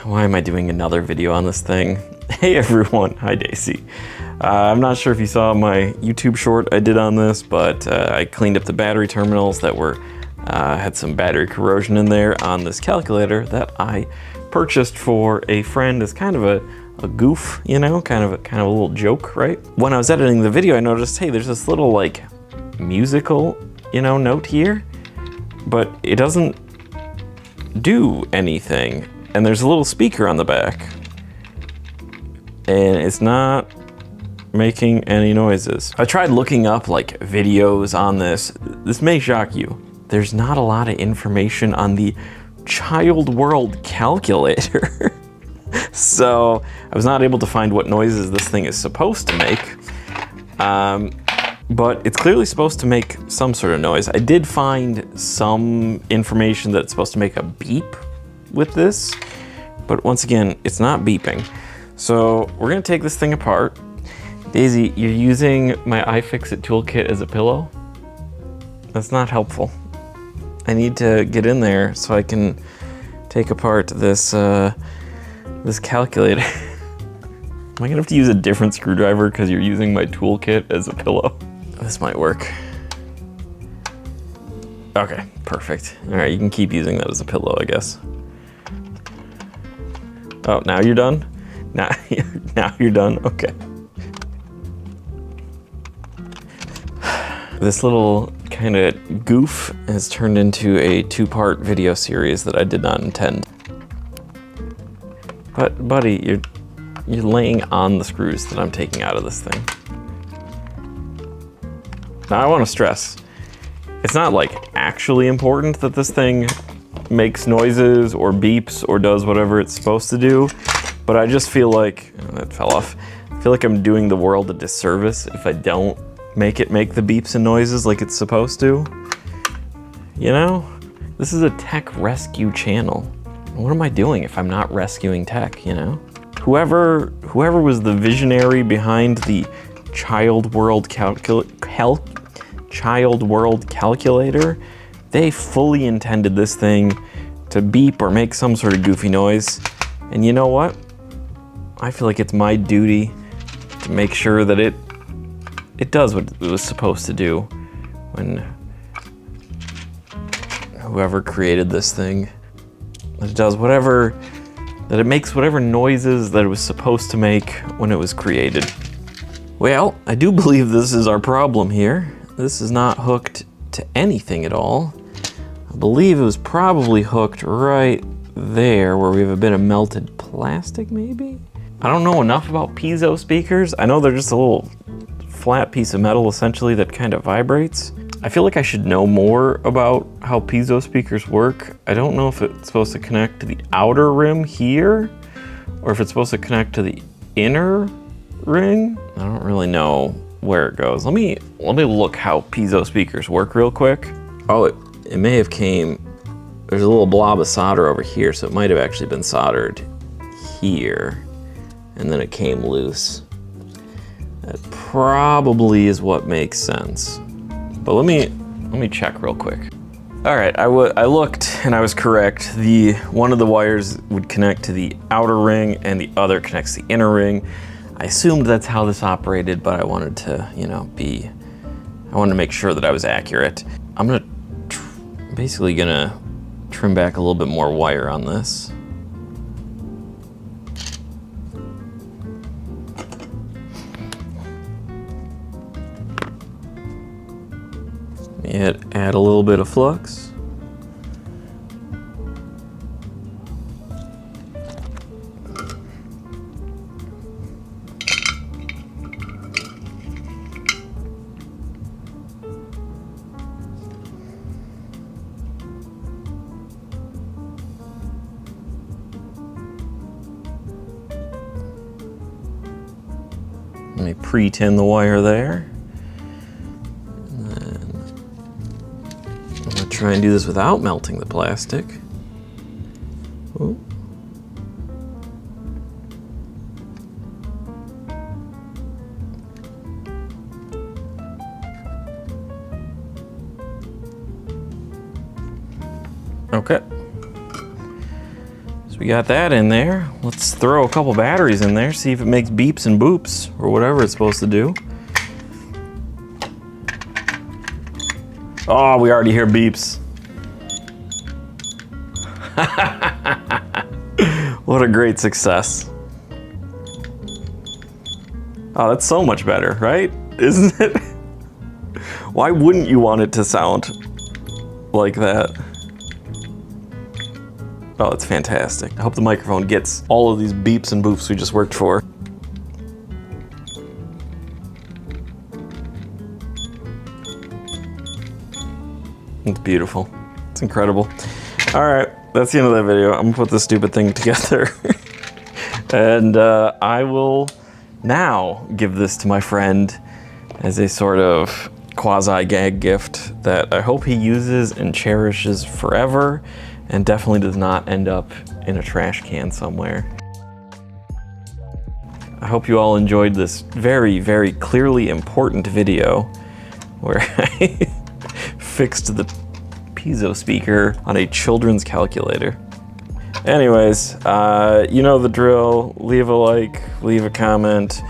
Why am I doing another video on this thing? Hey everyone, hi Daisy. I'm not sure if you saw my YouTube short I did on this, but I cleaned up the battery terminals that were had some battery corrosion in there on this calculator that I purchased for a friend as kind of a goof, you know, kind of a little joke, right? When I was editing the video, I noticed, hey, there's this little like musical, you know, note here, but it doesn't do anything. And there's a little speaker on the back, and it's not making any noises. I tried looking up like videos on this. This may shock you. There's not a lot of information on the child world calculator. So I was not able to find what noises this thing is supposed to make. But it's clearly supposed to make some sort of noise. I did find some information that it's supposed to make a beep with this, but once again, it's not beeping. So we're gonna take this thing apart. Daisy, you're using my iFixit toolkit as a pillow? That's not helpful. I need to get in there so I can take apart this this calculator. Am I gonna have to use a different screwdriver because you're using my toolkit as a pillow? This might work. Okay, perfect. All right, you can keep using that as a pillow, I guess. Oh, now you're done? Now you're done? Okay. This little kind of goof has turned into a two-part video series that I did not intend. But buddy, you're laying on the screws that I'm taking out of this thing. Now I want to stress, it's not like actually important that this thing makes noises or beeps or does whatever it's supposed to do, but I just feel like, oh, that fell off. I feel like I'm doing the world a disservice if I don't make it make the beeps and noises like it's supposed to. You know, this is a tech rescue channel. What am I doing if I'm not rescuing tech, you know? Whoever was the visionary behind the child world calculator, they fully intended this thing to beep or make some sort of goofy noise. And you know what? I feel like it's my duty to make sure that it does what it was supposed to do when whoever created this thing, that it does whatever, that it makes whatever noises that it was supposed to make when it was created. Well, I do believe this is our problem here. This is not hooked to anything at all. I believe it was probably hooked right there where we have a bit of melted plastic, maybe? I don't know enough about piezo speakers. I know they're just a little flat piece of metal essentially that kind of vibrates. I feel like I should know more about how piezo speakers work. I don't know if it's supposed to connect to the outer rim here or if it's supposed to connect to the inner ring. I don't really know where it goes. Let me look how piezo speakers work real quick. Oh, it may have came, there's a little blob of solder over here, so it might have actually been soldered here and then it came loose. That probably is what makes sense. But let me check real quick. All right, I looked and I was correct. One of the wires would connect to the outer ring and the other connects to the inner ring. I assumed that's how this operated, but I wanted to, you know, I wanted to make sure that I was accurate. I'm basically gonna trim back a little bit more wire on this. Add a little bit of flux. Let me pre-tin the wire there. And then I'm gonna try and do this without melting the plastic. Ooh. Okay. Just So we got that in there. Let's throw a couple batteries in there, see if it makes beeps and boops or whatever it's supposed to do. Oh, we already hear beeps. What a great success. Oh, that's so much better, right? Isn't it? Why wouldn't you want it to sound like that? Oh, it's fantastic. I hope the microphone gets all of these beeps and boops we just worked for. It's beautiful. It's incredible. All right, that's the end of that video. I'm gonna put this stupid thing together. And I will now give this to my friend as a sort of quasi-gag gift that I hope he uses and cherishes forever and definitely does not end up in a trash can somewhere. I hope you all enjoyed this very, very clearly important video where I fixed the piezo speaker on a children's calculator. Anyways, you know the drill. Leave a like, leave a comment,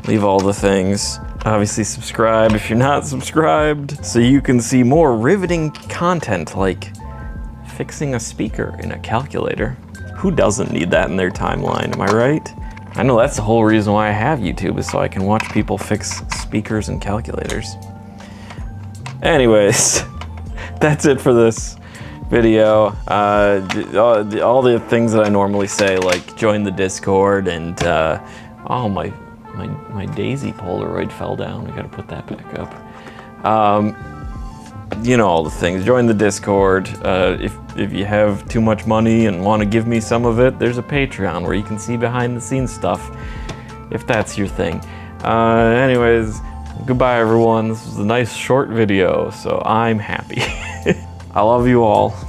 leave all the things. Obviously subscribe if you're not subscribed so you can see more riveting content like fixing a speaker in a calculator. Who doesn't need that in their timeline, am I right? I know that's the whole reason why I have YouTube, is so I can watch people fix speakers and calculators. Anyways, that's it for this video. All the things that I normally say, like join the Discord and oh, my Daisy Polaroid fell down. I gotta put that back up. You know all the things. Join the Discord. If you have too much money and want to give me some of it, there's a Patreon where you can see behind the scenes stuff, if that's your thing. Anyways, goodbye everyone. This was a nice short video, so I'm happy. I love you all.